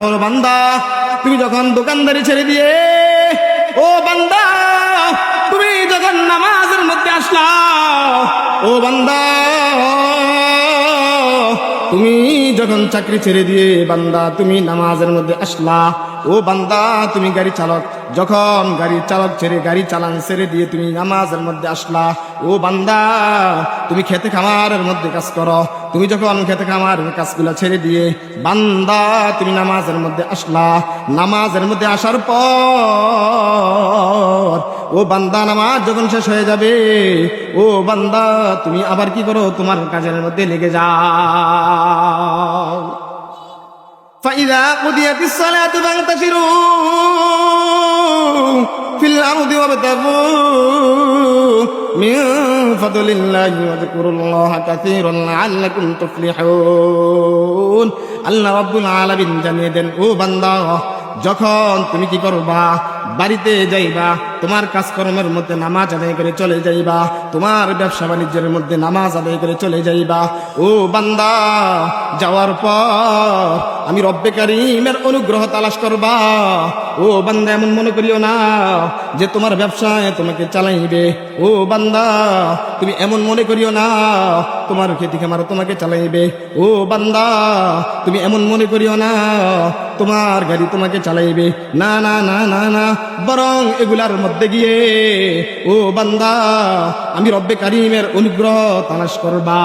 ও বান্দা, তুমি যখন দোকানদারি ছেড়ে দিয়ে, ও বান্দা তুমি যখন নামাজের মধ্যে আসলা, ও বান্দা তুমি যখন চাকরি ছেড়ে দিয়ে বান্দা তুমি নামাজের মধ্যে আসলা, ও বান্দা তুমি গাড়ি চালক যখন গাড়ি চালক ছেড়ে গাড়ি চালান ছেড়ে দিয়ে তুমি নামাজের মধ্যে আসলা, ও বান্দা তুমি খেতে খামারের মধ্যে কাজ করো, তুমি যখন খেতে খামারের কাজগুলো ছেড়ে দিয়ে বান্দা তুমি নামাজের মধ্যে আসলা, নামাজের মধ্যে আসার পর ও বান্দা নামাজ যখন শেষ হয়ে যাবে, ও বান্দা তুমি আবার কি করো, তোমার কাজের মধ্যে লেগে যাও। فإذا قضيت الصلاة فانتشروا في الأرض وابتغوا من فضل الله واذكروا الله كثيرا لعلكم تفلحون। আল্লাহ রাব্বুল আলামিন জানিয়ে দেন, ও বান্দা যখন তুমি কি করবা, বাড়িতে যাইবা, তোমার কাজকর্মের মধ্যে নামাজ আদায় করে চলে যাইবা, তোমার ব্যবসা বাণিজ্যের মধ্যে নামাজ আদায় করে চলে যাইবা, ও বান্দা যাওয়ার পর আমি রব্বে কারীমের অনুগ্রহ তালাশ করবা। ও বান্দা এমন মনে করিও না যে তোমার ব্যবসায় তোমাকে চালাইবে, ও বান্দা তুমি এমন মনে করিও না তোমার খেতি খামার তোমাকে চালাইবে, ও বান্দা তুমি এমন মনে করিও না তোমার গাড়ি তোমাকে চালাইবে, না না না না না, বরং এগুলার মধ্যে গিয়ে ও বান্দা আমি রব্বে কারীমের অনুগ্রহ তালাশ করবা।